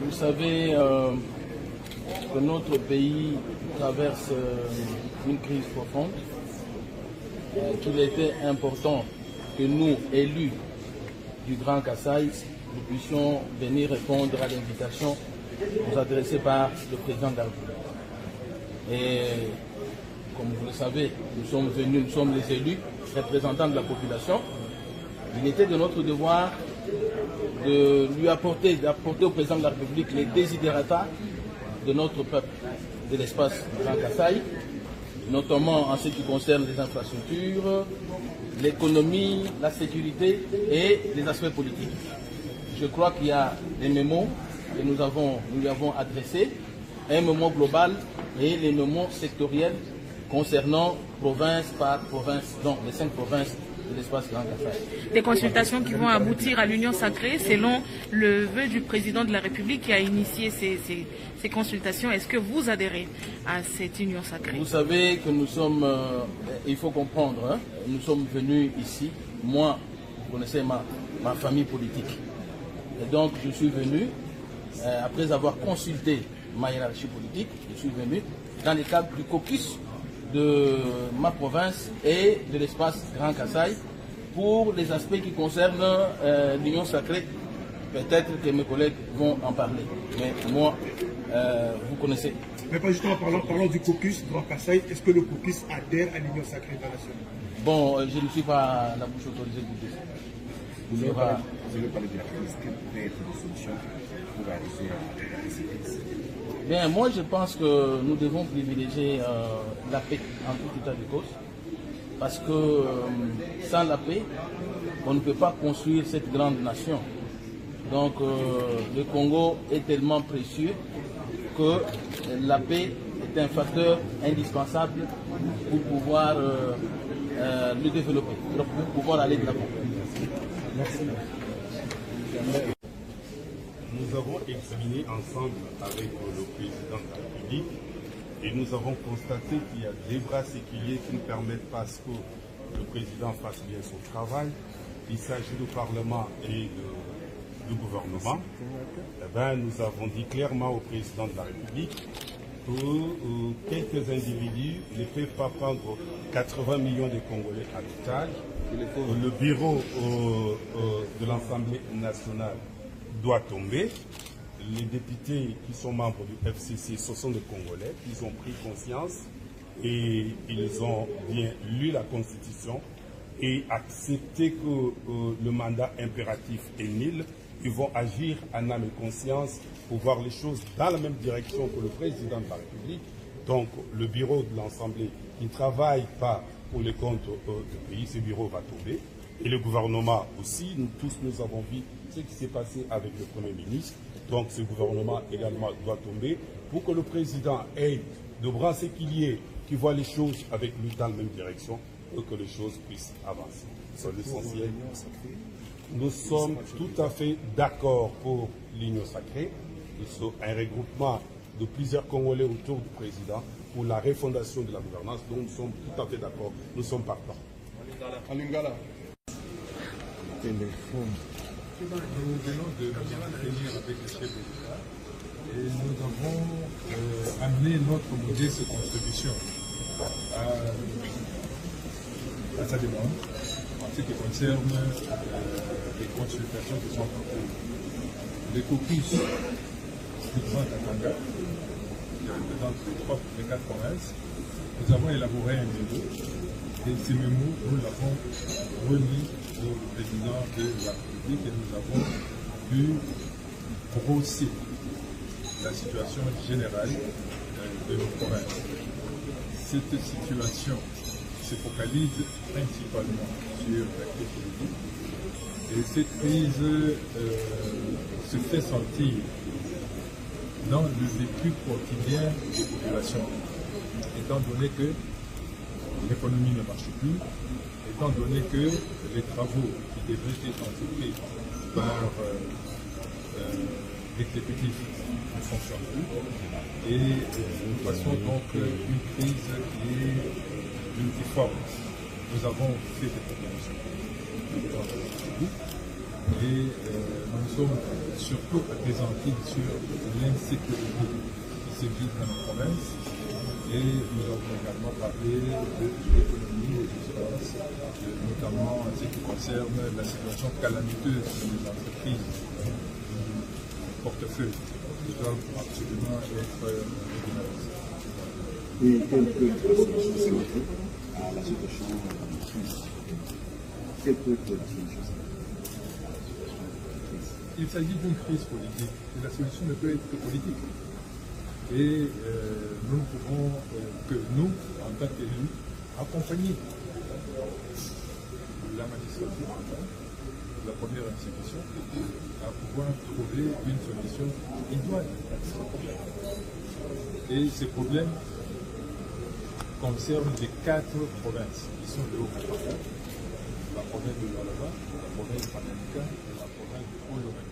Vous savez que notre pays traverse une crise profonde, qu'il était important que nous, élus du Grand Kasaï, nous puissions venir répondre à l'invitation nous adressée par le président de la République. Et comme vous le savez, nous sommes venus, nous sommes les élus, représentants de la population. Il était de notre devoir de lui apporter au président de la République les désidérata de notre peuple, de l'espace Grand Kasaï, notamment en ce qui concerne les infrastructures, l'économie, la sécurité et les aspects politiques. Je crois qu'il y a des mémos que nous lui avons adressés, un mémo global et les mémos sectoriels concernant province par province, donc les 5 provinces de l'espace Grand Kasaï. Des consultations qui vont aboutir à l'union sacrée selon le vœu du président de la République qui a initié ces consultations. Est-ce que vous adhérez à cette union sacrée? Vous savez que nous sommes, il faut comprendre, hein, nous sommes venus ici, moi, vous connaissez ma famille politique. Et donc je suis venu, après avoir consulté ma hiérarchie politique, je suis venu dans le cadre du caucus de ma province et de l'espace Grand Kasaï pour les aspects qui concernent l'union sacrée. Peut-être que mes collègues vont en parler, mais moi, vous connaissez. Mais pas justement, parlons du caucus Grand Kasaï. Est-ce que le caucus adhère à l'union sacrée internationale? Bon, je ne suis pas la bouche autorisée de dire. Vous avez parlé de la crise, quelle pourrait être la solution pour arriver à ces crises? Bien, moi je pense que nous devons privilégier la paix en tout état de cause, parce que sans la paix, on ne peut pas construire cette grande nation. Donc le Congo est tellement précieux que la paix est un facteur indispensable pour pouvoir le développer, pour pouvoir aller de l'avant. Merci. Nous avons examiné ensemble avec le président de la République et nous avons constaté qu'il y a des bras séculiers qui ne permettent pas que le président fasse bien son travail. Il s'agit du Parlement et du gouvernement. Eh bien, nous avons dit clairement au président de la République que quelques individus ne peuvent pas prendre 80 millions de Congolais à l'otage. Le bureau de l'Assemblée nationale doit tomber. Les députés qui sont membres du FCC, ce sont des Congolais. Ils ont pris conscience et ils ont bien lu la Constitution et accepté que le mandat impératif est nul. Ils vont agir en âme et conscience pour voir les choses dans la même direction que le président de la République. Donc le bureau de l'Assemblée qui ne travaille pas pour les comptes du pays, ce bureau va tomber. Et le gouvernement aussi, nous tous nous avons vu ce qui s'est passé avec le Premier ministre. Donc ce gouvernement également doit tomber pour que le président ait de bras séculiers qui voient les choses avec lui dans la même direction pour que les choses puissent avancer. C'est l'essentiel. Nous sommes tout à fait d'accord pour l'union sacrée. Nous sommes un regroupement de plusieurs Congolais autour du président pour la refondation de la gouvernance. Donc nous sommes tout à fait d'accord. Nous sommes partants. Alingala. Nous venons de nous entretenir avec le chef de l'État et nous avons amené notre modeste contribution à sa demande en ce qui concerne les consultations qui sont en cours. Les caucus du Grand Katanga, qui représentent les 4 provinces, nous avons élaboré un mémo et ce mémo, nous l'avons remis au président de la République et nous avons pu brosser la situation générale de nos provinces. Cette situation se focalise principalement sur la crise politique et cette crise se fait sentir dans le vécu quotidien des populations, étant donné que l'économie ne marche plus, étant donné que les travaux qui devraient être entrepris par l'exécutif ne fonctionnent plus. Et nous passons donc une crise qui est multiforme. Nous avons fait des propositions Et nous sommes surtout appesantis sur l'insécurité qui se vit dans nos provinces. Et nous avons également parlé de l'économie et du finance, notamment en ce qui concerne la situation calamiteuse des entreprises portefeuille qui doivent absolument être régularisées. Et quelle peut être la solution à la situation de crise? Quelle peut être la solution? Il s'agit d'une crise politique et la solution ne peut être que politique. Et nous ne pouvons que nous, en tant qu'élus, accompagner la magistrature, la première institution, à pouvoir trouver une solution idoine à ces problèmes. Et ces problèmes concernent les 4 provinces qui sont le Haut-Katanga, la province de Lualaba, la province de Tanganyika et la province de Haut-Lomé.